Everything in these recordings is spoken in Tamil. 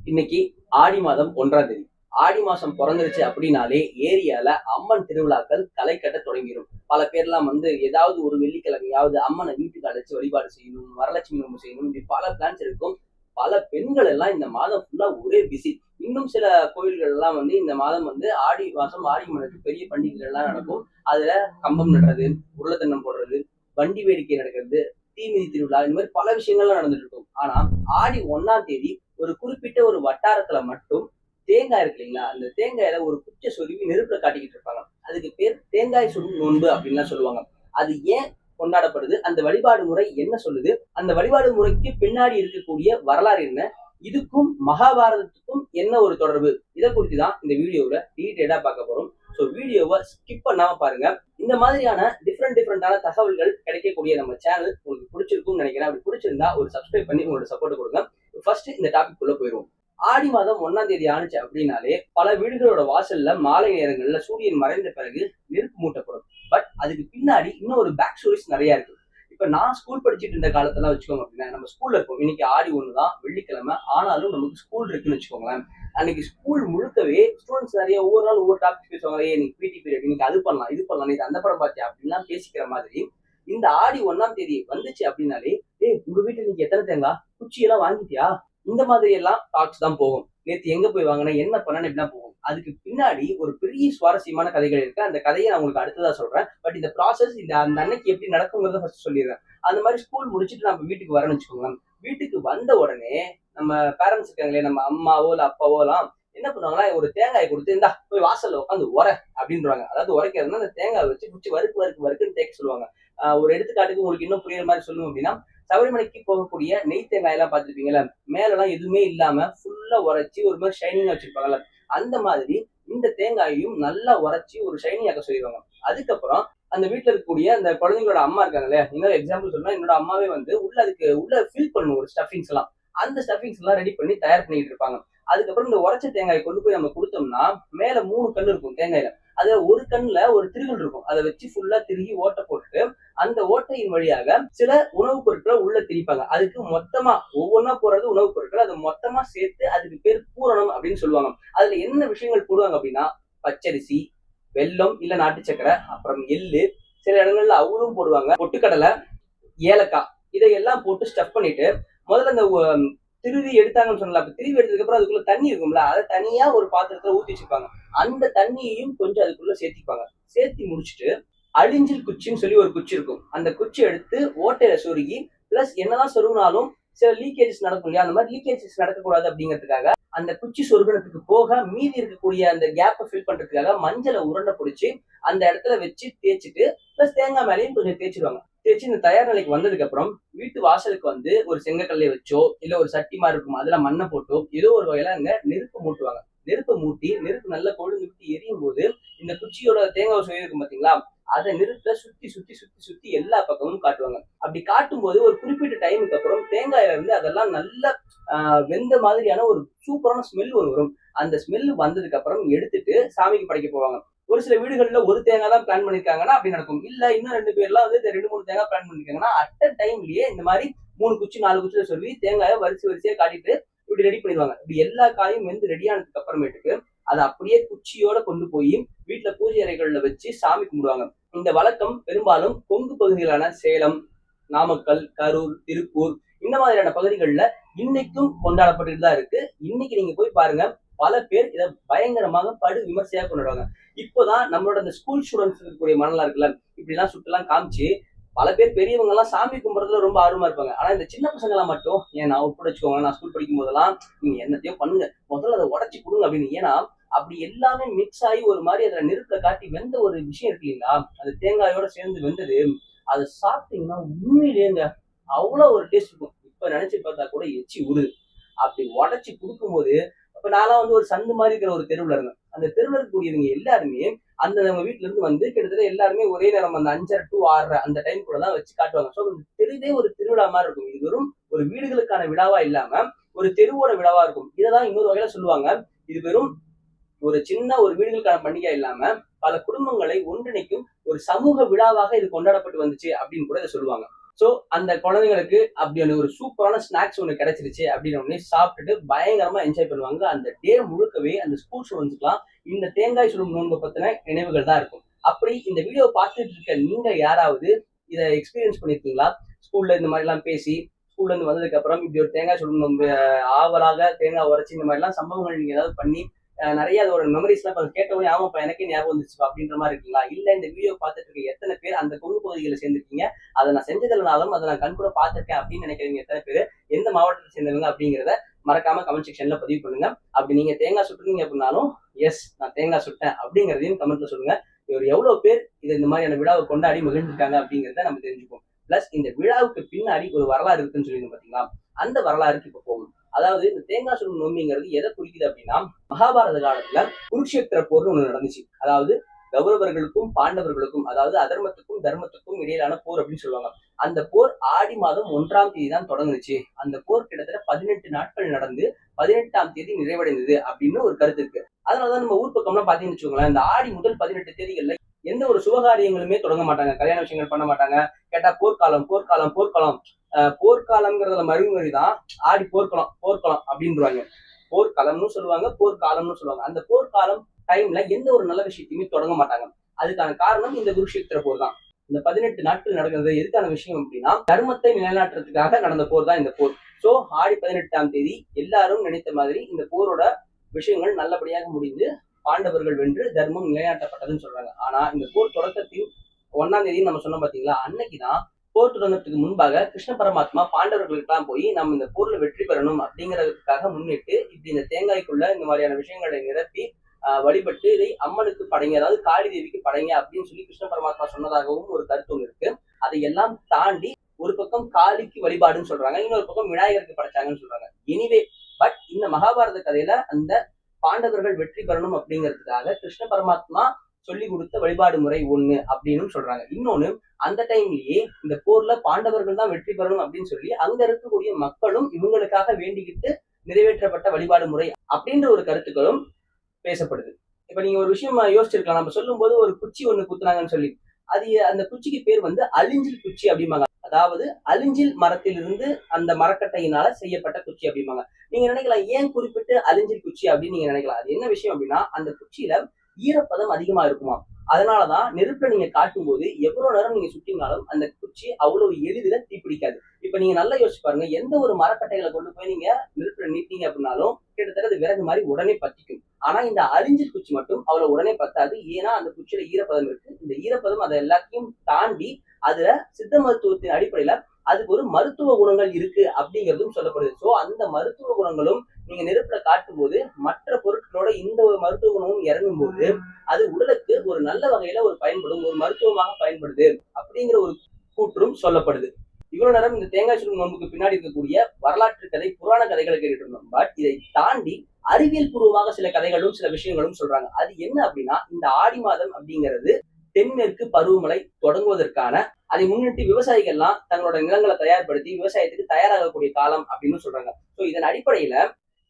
இன்னைக்கு ஆடி மாதம் 1ஆம் தேதி. ஆடி மாசம் பிறந்துருச்சு அப்படின்னாலே ஏரியால அம்மன் திருவிழாக்கள் களை கட்ட தொடங்கிடும். பல பேர்லாம் ஏதாவது ஒரு வெள்ளிக்கிழமையாவது அம்மனை வீட்டுக்கு அழைச்சு வழிபாடு செய்யணும், வரலட்சுமி நோம்பு செய்யணும், இப்படி பல பிளான்ஸ் இருக்கும். பல பெண்கள் எல்லாம் இந்த மாதம் ஃபுல்லா ஒரே பிஸி. இன்னும் சில கோயில்கள் எல்லாம் இந்த மாதம் ஆடி மாசம் ஆடி மாதத்துக்கு பெரிய பண்டிகைகள் எல்லாம் நடக்கும். அதுல கம்பம் நடுறது, உருளைத்தன்னம் போடுறது, வண்டி வேடிக்கை நடக்கிறது, தீமிதி திருவிழா, இந்த மாதிரி பல விஷயங்கள்லாம் நடந்துட்டு இருக்கும். ஆனா ஆடி 1ஆம் தேதி ஒரு குறிப்பிட்ட ஒரு வட்டாரத்துல மட்டும் தேங்காய் இருக்கு இல்லைங்களா, அந்த தேங்காயில ஒரு குச்சை சொருவி நெருப்புல காட்டிக்கிட்டு இருப்பாங்க. அதுக்கு பேர் தேங்காய் சுடும் நோன்பு அப்படின்லாம் சொல்லுவாங்க. அது ஏன் கொண்டாடப்படுது, அந்த வழிபாடு முறை என்ன சொல்லுது, அந்த வழிபாடு முறைக்கு பின்னாடி இருக்கக்கூடிய வரலாறு என்ன, இதுக்கும் மகாபாரதத்துக்கும் என்ன ஒரு தொடர்பு, இதை குறித்து தான் இந்த வீடியோவில் டீட்டெயிலா பார்க்க போறோம். ஸோ வீடியோவை ஸ்கிப் பண்ணாம பாருங்க. இந்த மாதிரியான டிஃப்ரெண்டான தகவல்கள் கிடைக்கக்கூடிய நம்ம சேனல் உங்களுக்கு பிடிச்சிருக்கும்னு நினைக்கிறேன். அப்படி பிடிச்சிருந்தா ஒரு சப்ஸ்கிரைப் பண்ணி உங்களோட சப்போர்ட் கொடுங்க. ஃபர்ஸ்ட் இந்த டாபிக் உள்ள போயிடுவோம். ஆடி மாதம் 1ஆம் தேதி ஆனிச்சு அப்படின்னாலே பல வீடுகளோட வாசல்ல மாலை நேரங்கள்ல சூரியன் மறைந்த பிறகு நெருப்பு மூட்டப்படும். பட் அதுக்கு பின்னாடி இன்னும் ஒரு பேக் ஸ்டோரிஸ் நிறைய இருக்கு. இப்ப நான் ஸ்கூல் படிச்சுட்டு இருந்த காலத்தெல்லாம் வச்சுக்கோங்க அப்படின்னா, நம்ம ஸ்கூல்ல இருப்போம். இன்னைக்கு ஆடி 1 தான், வெள்ளிக்கிழமை, ஆனாலும் நமக்கு ஸ்கூல் இருக்குன்னு வச்சுக்கோங்களேன். அன்னைக்கு ஸ்கூல் முழுக்கவே ஸ்டூடெண்ட்ஸ் நிறைய ஒவ்வொரு நாள் ஒவ்வொரு டாபிக் பேசுவாங்க. இன்னைக்கு பிடி பீரியட், இன்னைக்கு அது பண்ணலாம் இது பண்ணலாம், இது அந்த படம் பார்த்தியா அப்படின்லாம் பேசிக்கிற மாதிரி இந்த ஆடி 1ஆம் தேதி வந்துச்சு அப்படின்னாலே, உங்க வீட்டுல இன்னைக்கு எத்தனை தேங்காய், குச்சியெல்லாம் வாங்கிட்டியா, இந்த மாதிரி எல்லாம் டாக்ஸ் தான் போகும். நேற்று எங்க போய் வாங்கின, என்ன பண்ணனு, இப்படிலாம் போகும். அதுக்கு பின்னாடி ஒரு பெரிய சுவாரஸ்யமான கதைகள் இருக்கு. அந்த கதையை நான் உங்களுக்கு அடுத்ததா சொல்றேன். பட் இந்த ப்ராசஸ் அந்த அன்னைக்கு எப்படி நடக்குங்கிறத ஃபர்ஸ்ட் சொல்லிடுறேன். அந்த மாதிரி ஸ்கூல் முடிச்சுட்டு நம்ம வீட்டுக்கு வரேன்னு வச்சுக்கோங்களேன். வீட்டுக்கு வந்த உடனே நம்ம பேரண்ட்ஸ் இருக்காங்களே, நம்ம அம்மாவோ இல்ல அப்பாவோ எல்லாம் என்ன பண்ணுவாங்களா, ஒரு தேங்காய் கொடுத்து இந்தா போய் வாசல்ல உட்காந்து உரை அப்படின்றாங்க. அதாவது உரைக்கிறதுனா அந்த தேங்காய் வச்சு குச்சி வறுக்குன்னு தேய்க்க சொல்லுவாங்க. ஒரு எடுத்துக்காட்டுக்கு உங்களுக்கு இன்னும் புரியுற மாதிரி சொல்லணும் அப்படின்னா, சபரிமலைக்கு போகக்கூடிய நெய் தேங்காய் எல்லாம் பார்த்துருப்பீங்களா, மேலெல்லாம் எதுவுமே இல்லாம ஃபுல்லா உரைச்சி ஒரு மாதிரி ஷைனிங்கா வச்சிருப்பாங்கல்ல, அந்த மாதிரி இந்த தேங்காயையும் நல்லா உரைச்சி ஒரு ஷைனிங் ஆக்க சொல்லிடுவாங்க. அதுக்கப்புறம் அந்த வீட்டுல இருக்கக்கூடிய அந்த குழந்தைங்களோட அம்மா இருக்காங்க இல்லையா, இன்னொரு எக்ஸாம்பிள் சொல்லணும், என்னோட அம்மாவே அதுக்கு உள்ள ஃபில் பண்ணும் ஒரு ஸ்டஃபிங்ஸ் எல்லாம். அந்த ஸ்டஃபிங்ஸ் எல்லாம் ரெடி பண்ணி தயார் பண்ணிட்டு இருப்பாங்க. அதுக்கப்புறம் இந்த உரைச்ச தேங்காயை கொண்டு போய் நம்ம கொடுத்தோம்னா மேல 3 கண் இருக்கும் தேங்காயில. அதுல ஒரு கண்ணுல ஒரு திருகல் இருக்கும். அதை வச்சு ஃபுல்லா திருகி ஓட்டை போட்டுட்டு அந்த ஓட்டையின் வழியாக சில உணவுப் பொருட்களை உள்ள திணிப்பாங்க. அதுக்கு மொத்தமா ஒவ்வொன்னா போறது உணவுப் பொருட்கள், அதை மொத்தமா சேர்த்து அதுக்கு பேர் பூரணம் அப்படின்னு சொல்லுவாங்க. அதுல என்ன விஷயங்கள் போடுவாங்க அப்படின்னா, பச்சரிசி, வெல்லம் இல்ல நாட்டு சக்கரை, அப்புறம் எள்ளு, சில இடங்கள்ல அவரும் போடுவாங்க, பொட்டுக்கடலை, ஏலக்காய், இதையெல்லாம் போட்டு ஸ்டஃப் பண்ணிட்டு முதல்ல அந்த திருவி எடுத்தாங்கன்னு சொன்னல, அப்ப திருவி எடுத்ததுக்கு அப்புறம் அதுக்குள்ள தண்ணி இருக்கும்ல, அதை தனியா ஒரு பாத்திரத்துல ஊத்தி வச்சிருப்பாங்க. அந்த தண்ணியையும் கொஞ்சம் அதுக்குள்ள சேர்த்திப்பாங்க. சேர்த்தி முடிச்சுட்டு அழிஞ்சில் குச்சின்னு சொல்லி ஒரு குச்சி இருக்கும். அந்த குச்சி எடுத்து ஓட்டையில சொருகி, பிளஸ் என்னதான் சொருகினாலும் சில லீக்கேஜஸ் நடக்கும் இல்லையா, அந்த மாதிரி லீக்கேஜஸ் நடக்கக்கூடாது அப்படிங்கிறதுக்காக அந்த குச்சி சொருகினத்துக்கு போக மீதி இருக்கக்கூடிய அந்த கேப்பை ஃபில் பண்றதுக்காக மஞ்சளை உருண்டை பிடிச்சி அந்த இடத்துல வச்சு தேய்ச்சிட்டு, பிளஸ் தேங்காய் மேலையும் கொஞ்சம் தேய்ச்சிடுவாங்க. தேய்ச்சி இந்த தயார் நிலைக்கு வந்ததுக்கு அப்புறம் வீட்டு வாசலுக்கு ஒரு செங்கக்கல்லை வச்சோ இல்ல ஒரு சட்டி மாதிரி இருக்கும், அதுல மண்ணை போட்டோ ஏதோ ஒரு வகையில அங்க நெருப்பு மூட்டுவாங்க. நெருப்பை மூட்டி நெருப்பு நல்லா கொழுந்து விட்டு எரியும் போது இந்த குச்சியோட தேங்காய் சுவை இருக்கும் பாத்தீங்களா, அதை நெருப்ப சுத்தி சுத்தி சுத்தி சுத்தி எல்லா பக்கமும் காட்டுவாங்க. அப்படி காட்டும் போது ஒரு குறிப்பிட்ட டைமுக்கு அப்புறம் தேங்காயில இருந்து அதெல்லாம் நல்ல வெந்த மாதிரியான ஒரு சூப்பரான ஸ்மெல் வரும். அந்த ஸ்மெல் வந்ததுக்கு அப்புறம் எடுத்துட்டு சாமிக்கு படைக்க போவாங்க. ஒரு சில வீடுகள்ல ஒரு தேங்காய் தான் பிளான் பண்ணிருக்காங்கன்னா அப்படி நடக்கும். இல்ல இன்னும் 2 பேர்லாம் 2-3 தேங்காய் பிளான் பண்ணிருக்காங்கன்னா அட் டைம்லயே இந்த மாதிரி 3 குச்சி 4 குச்சியில சொல்லி தேங்காயை வரிசையா காட்டிட்டு இப்படி ரெடி பண்ணிடுவாங்க. இப்படி எல்லா காயும் வெந்து ரெடி ஆனதுக்கு அப்புறமேட்டுக்கு அதை அப்படியே குச்சியோட கொண்டு போய் வீட்டுல பூஜை அறைகள்ல வச்சு சாமி கும்பிடுவாங்க. இந்த வழக்கம் பெரும்பாலும் கொங்கு பகுதிகளான சேலம், நாமக்கல், கரூர், திருப்பூர் இந்த மாதிரியான பகுதிகளில் இன்னைக்கும் கொண்டாடப்பட்டு தான் இருக்கு. இன்னைக்கு நீங்க போய் பாருங்க, பல பேர் இதை பயங்கரமாக படு விமர்சையா கொண்டாடுவாங்க. இப்போதான் நம்மளோட அந்த ஸ்கூல் ஸ்டூடெண்ட்ஸ் இருக்கக்கூடிய மனநலம் இருக்குல்ல, இப்படி எல்லாம் சுட்டெல்லாம் காமிச்சு பல பேர் பெரியவங்க எல்லாம் சாமி கும்பிடுறதுல ரொம்ப ஆர்வமா இருப்பாங்க. ஆனா இந்த சின்ன பசங்க எல்லாம் மட்டும், ஏன் நான் உட்பட வச்சுக்கோங்க, நான் ஸ்கூல் படிக்கும் போதெல்லாம் நீங்க என்னத்தையோ பண்ணுங்க, முதல்ல அதை உடச்சி கொடுங்க அப்படின்னு. ஏன்னா அப்படி எல்லாமே மிக்ஸ் ஆகி ஒரு மாதிரி அதுல நெருப்புல காட்டி வெந்த ஒரு விஷயம் இருக்கு இல்லைங்களா, அது தேங்காயோட சேர்ந்து வெந்தது, அதை சாப்பிட்டீங்கன்னா உண்மையிலேங்க அவ்வளவு ஒரு டேஸ்ட் இருக்கும். இப்ப நினைச்சு பார்த்தா கூட எச்சி உருது. அப்படி உடச்சி கொடுக்கும்போது, அப்ப நான்லாம் ஒரு சந்து மாதிரி இருக்கிற ஒரு தெருவுல இருந்தேன். அந்த தெருவுல இருக்கக்கூடியவங்க எல்லாருமே அந்த நம்ம வீட்டுல இருந்து கிட்டத்தட்ட எல்லாருமே ஒரே நேரம் அந்த 5:30 to 6:30 அந்த டைம் கூட தான் வச்சு காட்டுவாங்க. ஸோ தெருவே ஒரு திருவிழா மாதிரி இருக்கும். இது வெறும் ஒரு வீடுகளுக்கான விழாவா இல்லாம ஒரு தெருவோட விழாவா இருக்கும். இதைதான் இன்னொரு வகையில சொல்லுவாங்க, இது வெறும் ஒரு சின்ன ஒரு வீடுகளுக்கான பண்டிகை இல்லாம பல குடும்பங்களை ஒன்றிணைக்கும் ஒரு சமூக விழாவாக இது கொண்டாடப்பட்டு வந்துச்சு அப்படின்னு கூட இதை சொல்லுவாங்க. சோ அந்த குழந்தைங்களுக்கு அப்படி ஒரு சூப்பரான ஸ்நாக்ஸ் ஒண்ணு கிடைச்சிருச்சு அப்படின்னு உடனே சாப்பிட்டுட்டு பயங்கரமா என்ஜாய் பண்ணுவாங்க. அந்த டே முழுக்கவே அந்த ஸ்கூல் ஸ்டூடெண்ட்ஸ்க்குலாம் இந்த தேங்காய் சுடும் நோன்பு பத்தின நினைவுகள் தான் இருக்கும். அப்படி இந்த வீடியோ பார்த்துட்டு இருக்க நீங்க யாராவது இதை எக்ஸ்பீரியன்ஸ் பண்ணிருக்கீங்களா? ஸ்கூல்ல இந்த மாதிரி எல்லாம் பேசி ஸ்கூல்ல இருந்து வந்ததுக்கு அப்புறம் இப்படி ஒரு தேங்காய் சுடும் நோன்பு ஆவலாக தேங்காய் உரைச்சி இந்த மாதிரி எல்லாம் சம்பவங்கள் நீங்க ஏதாவது பண்ணி நிறைய அதோட மெமரிஸ் எல்லாம் கேட்டவொடனே ஆமாப்பா எனக்கே ஞாபகம் வந்துச்சுப்பா அப்படின்ற மாதிரி இருக்கீங்களா? இல்ல இந்த வீடியோ பார்த்துட்டு இருக்க எத்தனை பேர் அந்த கொங்கு பகுதிகளை சேர்ந்திருக்கீங்க? அதை நான் செஞ்சதுனாலும் அதை நான் கண் கூட பார்த்திருக்கேன் அப்படின்னு நினைக்கிறீங்க எத்தனை பேர்? எந்த மாவட்டத்தை சேர்ந்தவங்க அப்படிங்கிறத மறக்காம கமெண்ட் செக்ஷன்ல பதிவு பண்ணுங்க. அப்படி நீங்க தேங்காய் சுட்டுறீங்க அப்படின்னாலும் எஸ் நான் தேங்காய் சுட்டேன் அப்படிங்கிறதையும் கமெண்ட்ல சொல்லுங்க. இவர் எவ்வளவு பேர் இது இந்த மாதிரியான விழாவை கொண்டாடி மகிழ்ந்திருக்காங்க அப்படிங்கிறத நம்ம தெரிஞ்சுப்போம். பிளஸ் இந்த விழாவுக்கு பின்னாடி ஒரு வரலாறு இருக்குன்னு சொல்லியிருந்தோம் பாத்தீங்களா? அந்த வரலாறுக்கு இப்ப போகும். அதாவது இந்த தேங்காய் சுடும் நோம்பிங்கிறது எதை குறிக்குது அப்படின்னா, மகாபாரத காலத்துல குருக்ஷேத்திர போர்னு ஒண்ணு நடந்துச்சு. அதாவது கௌரவர்களுக்கும் பாண்டவர்களுக்கும், அதாவது அதர்மத்துக்கும் தர்மத்துக்கும் இடையிலான போர் அப்படின்னு சொல்லுவாங்க. அந்த போர் ஆடி மாதம் 1ஆம் தேதி தான் தொடங்குச்சு. அந்த போர் கிட்டத்தட்ட 18 நாட்கள் நடந்து 18ஆம் தேதி நிறைவடைந்தது அப்படின்னு ஒரு கருத்து இருக்கு. அதனாலதான் நம்ம ஊர் பக்கம்லாம் பாத்தீங்கன்னு வச்சுக்கோங்களேன், இந்த ஆடி முதல் 18 தேதிகள்ல எந்த ஒரு சுபகாரியங்களுமே தொடங்க மாட்டாங்க, கல்யாண விஷயங்கள் பண்ண மாட்டாங்க. கேட்டா போர்க்காலம் போர்க்காலம் போர்க்காலம் போர்க்காலம்ங்கிறதுல மறுமொழி தான் ஆடி போர்க்களம் போர்க்களம் அப்படின்றாங்க. போர்க்காலம்னு சொல்லுவாங்க, போர்க்காலம்னு சொல்லுவாங்க. அந்த போர்க்காலம் டைம்ல எந்த ஒரு நல்ல விஷயத்தையுமே தொடங்க மாட்டாங்க. அதுக்கான காரணம் இந்த குருக்ஷேத்திர போர் தான். இந்த 18 நாட்கள் நடக்கிறது எதுக்கான விஷயம் அப்படின்னா, தர்மத்தை நிலைநாட்டுறதுக்காக நடந்த போர் தான் இந்த போர். சோ ஆடி 18ஆம் தேதி எல்லாரும் நினைத்த மாதிரி இந்த போரோட விஷயங்கள் நல்லபடியாக முடிந்து பாண்டவர்கள் வென்று தர்மம் நிலைநாட்டப்பட்டதுன்னு சொல்றாங்க. ஆனா இந்த போர் தொடக்கத்தின் 1ஆம் தேதி நம்ம சொன்னோம் பாத்தீங்களா, அன்னைக்குதான் போர் தொடங்கத்துக்கு முன்பாக கிருஷ்ண பரமாத்மா பாண்டவர்களுக்கு எல்லாம் போய் நம்ம இந்த போர்ல வெற்றி பெறணும் அப்படிங்கிறதுக்காக முன்னிட்டு இப்படி இந்த தேங்காய்க்குள்ள இந்த மாதிரியான விஷயங்களை நிரப்பி வழிபட்டு இதை அம்மனுக்கு படைங்க, அதாவது காளி தேவிக்கு படைங்க அப்படின்னு சொல்லி கிருஷ்ண பரமாத்மா சொன்னதாகவும் ஒரு கருத்து இருக்கு. அதை எல்லாம் தாண்டி ஒரு பக்கம் காளிக்கு வழிபாடுன்னு சொல்றாங்க, இன்னொரு பக்கம் விநாயகருக்கு படைச்சாங்கன்னு சொல்றாங்க. எனிவே பட் இந்த மகாபாரத கதையில அந்த பாண்டவர்கள் வெற்றி பெறணும் அப்படிங்கிறதுக்காக கிருஷ்ண பரமாத்மா சொல்லி கொடுத்த வழிபாடு முறை ஒண்ணு அப்படின்னு சொல்றாங்க. இன்னொன்னு, அந்த டைம்லயே இந்த போர்ல பாண்டவர்கள் தான் வெற்றி பெறணும் அப்படின்னு சொல்லி அங்க இருக்கக்கூடிய மக்களும் இவங்களுக்காக வேண்டிக்கிட்டு நிறைவேற்றப்பட்ட வழிபாடு முறை அப்படின்ற ஒரு கருத்துக்களும் பேசப்படுது. இப்ப நீங்க ஒரு விஷயம் யோசிச்சிருக்கலாம், நம்ம சொல்லும் போது ஒரு குச்சி ஒண்ணு குத்துனாங்கன்னு சொல்லி, அது அந்த குச்சிக்கு பேர் வந்து அலிஞ்சில் குச்சி அப்படிம்பாங்க. அதாவது அலிஞ்சில் மரத்திலிருந்து அந்த மரக்கட்டையினால செய்யப்பட்ட குச்சி அப்படிம்பாங்க. நீங்க நினைக்கலாம் ஏன் குறிப்பிட்டு அலிஞ்சில் குச்சி அப்படின்னு நீங்க நினைக்கலாம். அது என்ன விஷயம் அப்படின்னா, அந்த குச்சியில ஈரப்பதம் அதிகமா இருக்குமா. அதனாலதான் நெருப்புல நீங்க காட்டும் போது எவ்வளவு நேரம் நீங்க சுட்டினாலும் அந்த குச்சி அவ்வளவு எளிதில தீப்பிடிக்காது. இப்ப நீங்க நல்லா யோசிச்சு பாருங்க, எந்த ஒரு மரக்கட்டைகளை கொண்டு போய் நீங்க நெருப்புல நீட்டீங்க அப்படின்னாலும் கிட்டத்தட்ட அது விறகு மாதிரி உடனே பத்திக்கும். ஆனா இந்த அரிஞ்சில் குச்சி மட்டும் அவ்வளவு உடனே பத்தாது. ஏன்னா அந்த குச்சியில ஈரப்பதம் இருக்கு. இந்த ஈரப்பதம் அதை எல்லாத்தையும் தாண்டி அதுல சித்த மருத்துவத்தின் அடிப்படையில அதுக்கு ஒரு மருத்துவ குணங்கள் இருக்கு அப்படிங்கிறதும் சொல்லப்படுது. சோ அந்த மருத்துவ குணங்களும் நீங்க நெருப்புல காட்டும் போது மற்ற பொருட்களோட இந்த ஒரு மருத்துவ குணமும் இறங்கும் போது அது உடலுக்கு ஒரு நல்ல வகையில ஒரு பயன்படும், ஒரு மருத்துவமாக பயன்படுது அப்படிங்கிற ஒரு கூற்றும் சொல்லப்படுது. இவ்வளவு நேரம் இந்த தேங்காய் சுடும் நோன்புக்கு பின்னாடி இருக்கக்கூடிய வரலாற்று கதை, புராண கதைகளை கேட்டுட்டு இருந்தோம். பட் இதை தாண்டி அறிவியல் பூர்வமாக சில கதைகளும் சில விஷயங்களும் சொல்றாங்க. அது என்ன அப்படின்னா, இந்த ஆடி மாதம் அப்படிங்கிறது தென்மேற்கு பருவமழை தொடங்குவதற்கான, அதை முன்னிட்டு விவசாயிகள்லாம் தங்களோட நிலங்களை தயார்படுத்தி விவசாயத்துக்கு தயாராகக்கூடிய காலம் அப்படின்னு சொல்றாங்க. சோ இதன் அடிப்படையில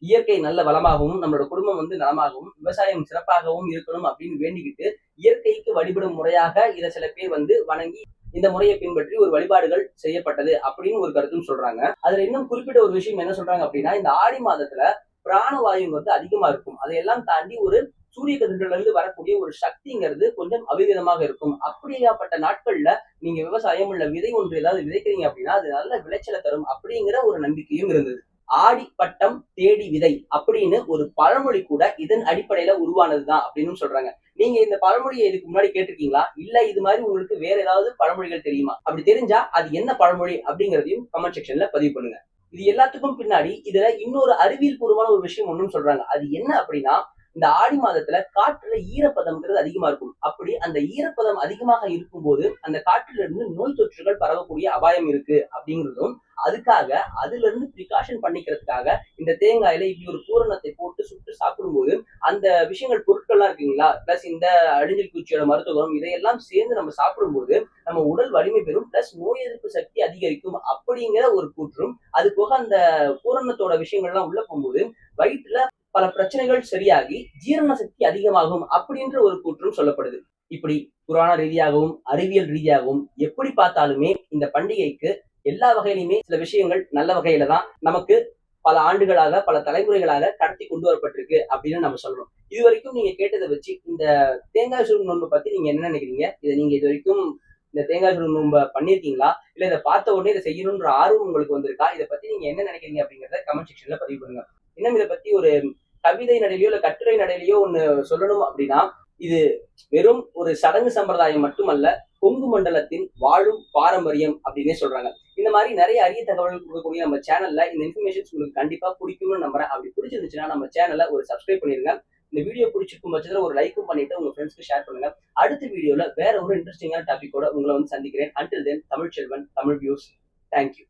இயற்கை நல்ல வளமாகவும் நம்மளோட குடும்பம் வந்து நலமாகவும் விவசாயம் சிறப்பாகவும் இருக்கணும் அப்படின்னு வேண்டிக்கிட்டு இயற்கைக்கு வழிபடும் முறையாக இதை சில பேர் வந்து வணங்கி இந்த முறையை பின்பற்றி ஒரு வழிபாடுகள் செய்யப்பட்டது அப்படின்னு ஒரு கருத்தும் சொல்றாங்க. அதுல இன்னும் குறிப்பிட்ட ஒரு விஷயம் என்ன சொல்றாங்க அப்படின்னா, இந்த ஆடி மாதத்துல பிராணவாயுங்கிறது அதிகமா இருக்கும். அதையெல்லாம் தாண்டி ஒரு சூரிய கதிர்கள்ல இருந்து வரக்கூடிய ஒரு சக்திங்கிறது கொஞ்சம் அபிவிதமாக இருக்கும். அப்படியாப்பட்ட நாட்கள்ல நீங்க விவசாயம் உள்ள விதை ஒன்று ஏதாவது விதைக்கிறீங்க அப்படின்னா அது நல்ல விளைச்சலை தரும் அப்படிங்கிற ஒரு நம்பிக்கையும் இருந்தது. ஆடி பட்டம் தேடி விதை அப்படின்னு ஒரு பழமொழி கூட இதன் அடிப்படையில உருவானதுதான் அப்படின்னு சொல்றாங்க. நீங்க இந்த பழமொழியை இதுக்கு முன்னாடி கேட்டிருக்கீங்களா? இல்ல இது மாதிரி உங்களுக்கு வேற ஏதாவது பழமொழிகள் தெரியுமா? அப்படி தெரிஞ்சா அது என்ன பழமொழி அப்படிங்கிறதையும் கமெண்ட் செக்ஷன்ல பதிவு பண்ணுங்க. இது எல்லாத்துக்கும் பின்னாடி இதுல இன்னொரு அறிவியல் பூர்வமான ஒரு விஷயம் ஒண்ணுன்னு சொல்றாங்க. அது என்ன அப்படின்னா, இந்த ஆடி மாதத்துல காற்றுல ஈரப்பதம்ங்கிறது அதிகமா இருக்கும். அப்படி அந்த ஈரப்பதம் அதிகமாக இருக்கும் போது அந்த காற்றுல இருந்து நோய் தொற்றுகள் பரவக்கூடிய அபாயம் இருக்கு அப்படிங்கிறதும், அதுக்காக அதுல இருந்து பிரிகாஷன் பண்ணிக்கிறதுக்காக இந்த தேங்காயில இப்படி ஒரு பூரணத்தை போட்டு சுட்டு சாப்பிடும்போது அந்த விஷயங்கள் பொருட்கள்லாம் இருக்குங்களா, பிளஸ் இந்த அழிஞ்சல் பூச்சியோட மருத்துவம் இதையெல்லாம் சேர்ந்து நம்ம சாப்பிடும்போது நம்ம உடல் வலிமை பெறும், பிளஸ் நோய் எதிர்ப்பு சக்தி அதிகரிக்கும் அப்படிங்கிற ஒரு கூற்றும். அது போக அந்த பூரணத்தோட விஷயங்கள்லாம் உள்ள போகும்போது வயிற்றுல பல பிரச்சனைகள் சரியாகி ஜீரண சக்தி அதிகமாகும் அப்படின்ற ஒரு கூற்றும் சொல்லப்படுது. இப்படி புராண ரீதியாகவும் அறிவியல் ரீதியாகவும் எப்படி பார்த்தாலுமே இந்த பண்டிகைக்கு எல்லா வகையிலுமே சில விஷயங்கள் நல்ல வகையில தான் நமக்கு பல ஆண்டுகளாக பல தலைமுறைகளாக கடத்தி கொண்டு வரப்பட்டிருக்கு அப்படின்னு நம்ம சொல்லணும். இது வரைக்கும் நீங்க கேட்டதை வச்சு இந்த தேங்காய் சுடும் நோன்பை பத்தி நீங்க என்ன நினைக்கிறீங்க? இதை நீங்க இது வரைக்கும் இந்த தேங்காய் சுடும் நோன்பை பண்ணிருக்கீங்களா? இல்ல இதை பார்த்த உடனே இதை செய்யணும்ன்ற ஆர்வம் உங்களுக்கு வந்திருக்கா? இதை பத்தி நீங்க என்ன நினைக்கிறீங்க அப்படிங்கறத கமெண்ட் செக்ஷன்ல பதிவு பண்ணுங்க. இன்னும் இதை பத்தி ஒரு கவிதை நடையிலையோ இல்ல கட்டுரை நடையிலையோ ஒண்ணு சொல்லணும் அப்படின்னா, இது வெறும் ஒரு சடங்கு சம்பிரதாயம் மட்டுமல்ல, கொங்கு மண்டலத்தின் வாழும் பாரம்பரியம் அப்படின்னே சொல்றாங்க. இந்த மாதிரி நிறைய அரிய தகவல்கள் கொடுக்கக்கூடிய நம்ம சேனல்ல இந்த இன்ஃபர்மேஷன்ஸ் உங்களுக்கு கண்டிப்பா பிடிக்கும்னு நம்புறேன். அப்படி பிடிச்சிருந்துச்சுன்னா நம்ம சேனலை ஒரு சப்ஸ்கிரைப் பண்ணிருங்க. இந்த வீடியோ பிடிச்சிருக்கும் பட்சத்துல ஒரு லைக்கும் பண்ணிட்டு உங்க ஃப்ரெண்ட்ஸ்க்கு ஷேர் பண்ணுங்க. அடுத்த வீடியோல வேற ஒரு இன்ட்ரெஸ்டிங்கான டாபிக்கோட உங்களை வந்து சந்திக்கிறேன். Until then Tamil Selvan, Tamil views. Thank you.